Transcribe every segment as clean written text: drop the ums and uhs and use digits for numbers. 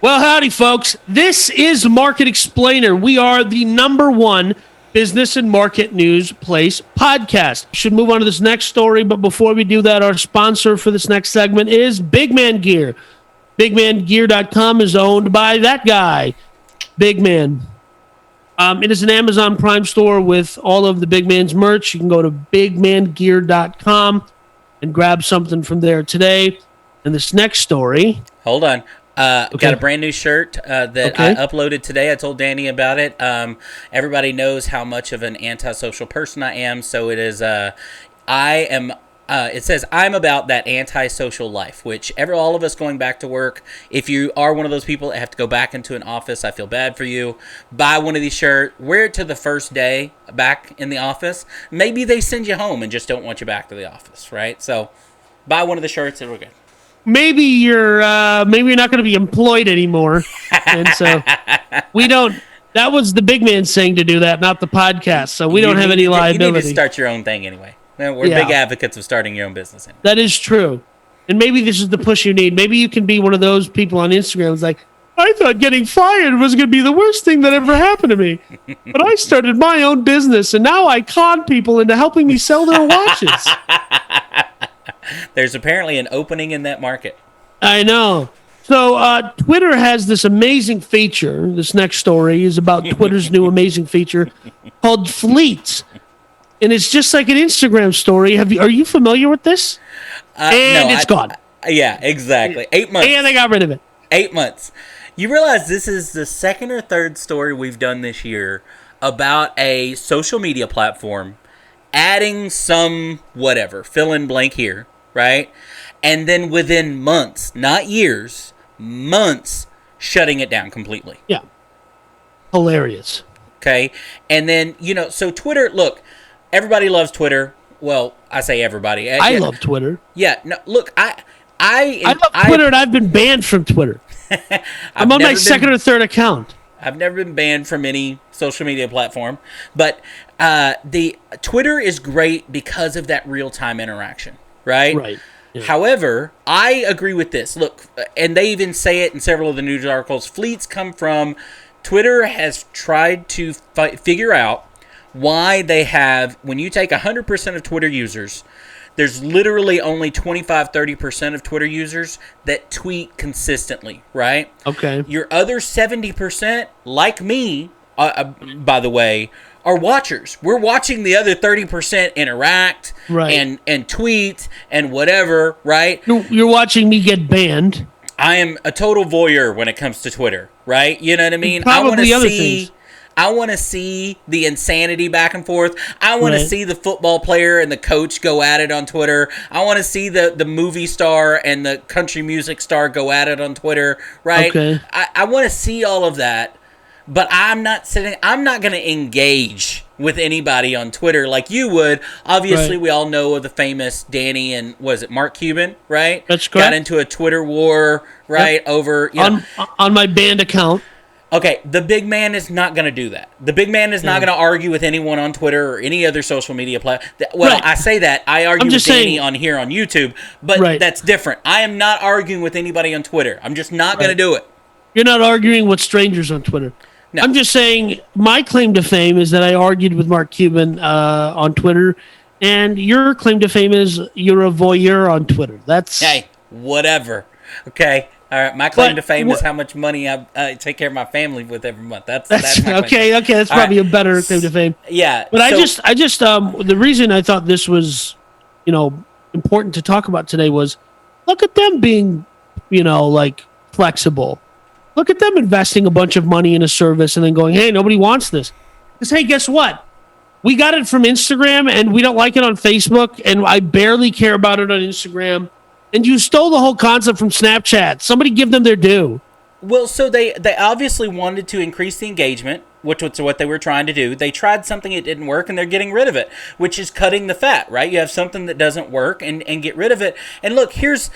Well, howdy, folks. This is Market Explainer. We are the number one business and market news place podcast. Should move on to this next story, but before we do that, our sponsor for this next segment is Big Man Gear. BigManGear.com is owned by that guy, Big Man. It is an Amazon Prime store with all of the Big Man's merch. You can go to BigManGear.com and grab something from there today. And this next story... Hold on. Got a brand new shirt that I uploaded today. I told Danny about it. Everybody knows how much of an antisocial person I am, so it is. It says I'm about that antisocial life, which all of us going back to work. If you are one of those people that have to go back into an office, I feel bad for you. Buy one of these shirts. Wear it to the first day back in the office. Maybe they send you home and just don't want you back to the office, right? So buy one of the shirts and we're good. Maybe you're not going to be employed anymore, and so we don't. That was the Big Man saying to do that, not the podcast. So we don't have any liability. You need to start your own thing anyway. We're big advocates of starting your own business. Anyway. That is true, and maybe this is the push you need. Maybe you can be one of those people on Instagram who's like, I thought getting fired was going to be the worst thing that ever happened to me, but I started my own business, and now I con people into helping me sell their watches. There's apparently an opening in that market. I know. So Twitter has this amazing feature. This next story is about Twitter's new amazing feature called Fleets. And it's just like an Instagram story. Are you familiar with this? It's gone. Yeah, exactly. 8 months. And they got rid of it. 8 months. You realize this is the second or third story we've done this year about a social media platform adding some whatever, fill in blank here, right? And then within months, not years, months, shutting it down completely. Yeah. Hilarious. Okay. And then, so Twitter, look, everybody loves Twitter. Well, I say everybody. I love Twitter. Yeah. No, look, I love Twitter, and I've been banned from Twitter. I'm on my second or third account. I've never been banned from any social media platform, but the Twitter is great because of that real-time interaction, right? Right. Yeah. However, I agree with this. Look, and they even say it in several of the news articles, fleets come from, Twitter has tried to figure out why they have, when you take 100% of Twitter users, there's literally only 25-30% of Twitter users that tweet consistently, right? Okay. Your other 70%, like me, by the way, are watchers. We're watching the other 30% interact and tweet and whatever, right? You're watching me get banned. I am a total voyeur when it comes to Twitter, right? You know what I mean? Probably other things. I want to see the insanity back and forth. I want to see the football player and the coach go at it on Twitter. I want to see the movie star and the country music star go at it on Twitter, right? Okay. I want to see all of that, but I'm not going to engage with anybody on Twitter like you would. Obviously, we all know of the famous Danny and, was it Mark Cuban, right? That's correct. Got into a Twitter war, right, over... On my banned account. Okay, the Big Man is not going to do that. The Big Man is not going to argue with anyone on Twitter or any other social media platform. Well, I say that. I argue with Danny on here on YouTube, but that's different. I am not arguing with anybody on Twitter. I'm just not going to do it. You're not arguing with strangers on Twitter. No. I'm just saying my claim to fame is that I argued with Mark Cuban on Twitter, and your claim to fame is you're a voyeur on Twitter. That's... Hey, whatever. Okay. All right, my claim to fame is how much money I take care of my family with every month. That's okay. Okay, that's probably a better claim to fame. Yeah, but I just the reason I thought this was, important to talk about today was, look at them being, like flexible. Look at them investing a bunch of money in a service and then going, hey, nobody wants this. Because hey, guess what? We got it from Instagram and we don't like it on Facebook, and I barely care about it on Instagram. And you stole the whole concept from Snapchat. Somebody give them their due. Well, so they obviously wanted to increase the engagement, which was what they were trying to do. They tried something, it didn't work, and they're getting rid of it, which is cutting the fat, right? You have something that doesn't work and get rid of it. And look, here's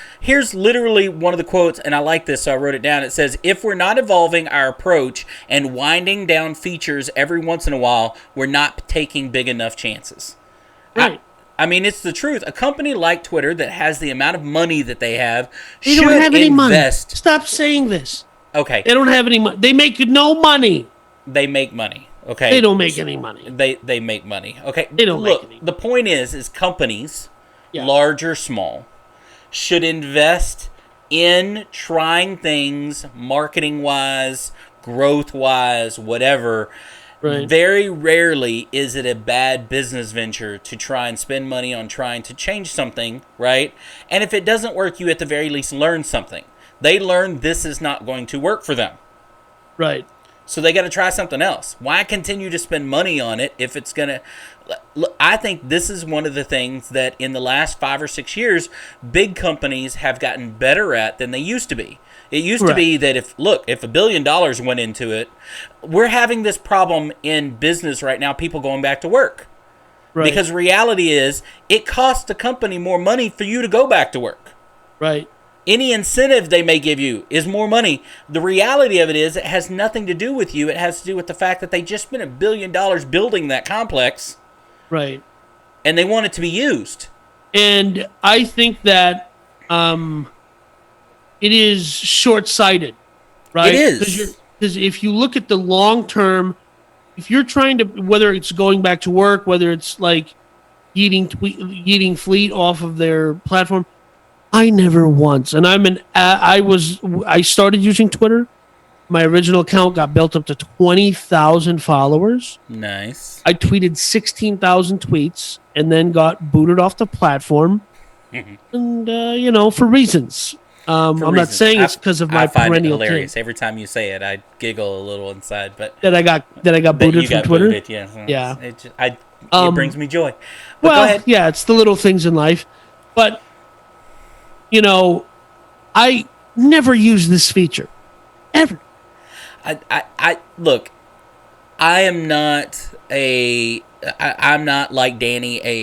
literally one of the quotes, and I like this, so I wrote it down. It says, if we're not evolving our approach and winding down features every once in a while, we're not taking big enough chances. Right. I mean, it's the truth. A company like Twitter that has the amount of money that they have They should don't have any money. invest. Stop saying this. Okay. They don't have any money. They make no money. They make money. Okay. They don't make any money. They make money. Okay. They don't Look, make any. the point is companies, Yeah. large or small, should invest in trying things marketing-wise, growth-wise, whatever. Right. Very rarely is it a bad business venture to try and spend money on trying to change something, right? And if it doesn't work, you at the very least learn something. They learn this is not going to work for them. Right. So they got to try something else. Why continue to spend money on it if it's going to... I think this is one of the things that in the last 5 or 6 years, big companies have gotten better at than they used to be. It used to be that if $1 billion went into it, we're having this problem in business right now, people going back to work. Right. Because reality is, it costs the company more money for you to go back to work. Right. Any incentive they may give you is more money. The reality of it is, it has nothing to do with you. It has to do with the fact that they just spent $1 billion building that complex. Right. And they want it to be used. And I think that it is short-sighted, right? It is. Because if you look at the long term, if you're trying to, whether it's going back to work, whether it's like eating fleet off of their platform, I never once, and I started using Twitter. My original account got built up to 20,000 followers. Nice. I tweeted 16,000 tweets and then got booted off the platform. And, for reasons. I'm not saying it's because of my perennial it hilarious. kid. Every time you say it, I giggle a little inside. But that I got booted from Twitter. Booted, yeah. Yeah. It brings me joy. But well, go ahead. Yeah, it's the little things in life. But, I never use this feature. Ever. I look, I'm not like Danny, I'm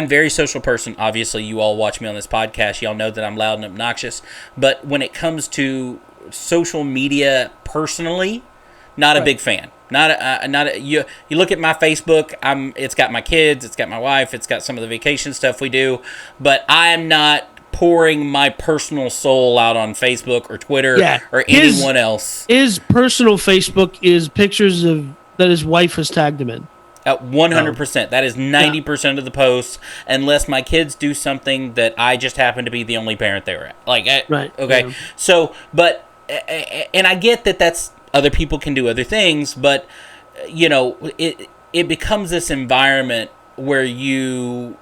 a very social person. Obviously, you all watch me on this podcast. Y'all know that I'm loud and obnoxious. But when it comes to social media personally, not a big fan. You look at my Facebook, it's got my kids, it's got my wife, it's got some of the vacation stuff we do, but I am not pouring my personal soul out on Facebook or Twitter or anyone else. His personal Facebook is pictures that his wife has tagged him in. 100%. That is 90% of the posts, unless my kids do something that I just happen to be the only parent they were at. Right. Okay. Yeah. So, but, and I get that that's, other people can do other things, but, it becomes this environment where you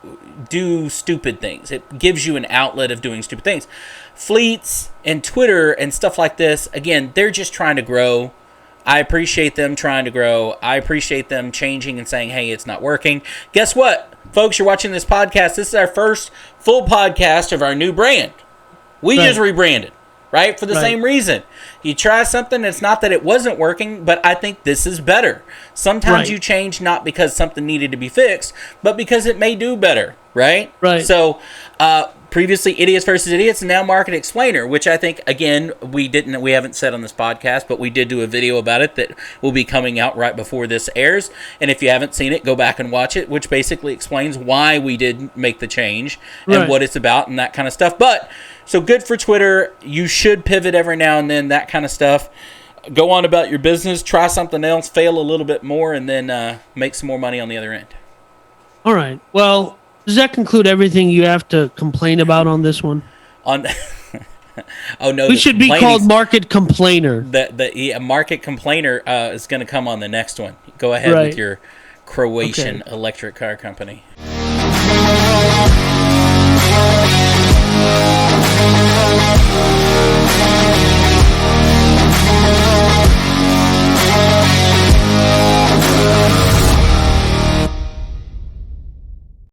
do stupid things. It gives you an outlet of doing stupid things. Fleets and Twitter and stuff like this, again, they're just trying to grow. I appreciate them trying to grow. I appreciate them changing and saying, hey, it's not working. Guess what? Folks, you're watching this podcast. This is our first full podcast of our new brand. We just rebranded, right? For the same reason. You try something, it's not that it wasn't working, but I think this is better. Sometimes you change not because something needed to be fixed, but because it may do better, right? Right. So, previously Idiots versus Idiots, and now Market Explainer, which I think, again, we haven't said on this podcast, but we did do a video about it that will be coming out right before this airs. And if you haven't seen it, go back and watch it, which basically explains why we did make the change and what it's about and that kind of stuff. But, so good for Twitter. You should pivot every now and then, that kind of stuff. Go on about your business, try something else, fail a little bit more, and then make some more money on the other end. All right. Well, does that conclude everything you have to complain about on this one? Oh no, we should be called Market Complainer. The Market Complainer is going to come on the next one. Go ahead with your Croatian electric car company.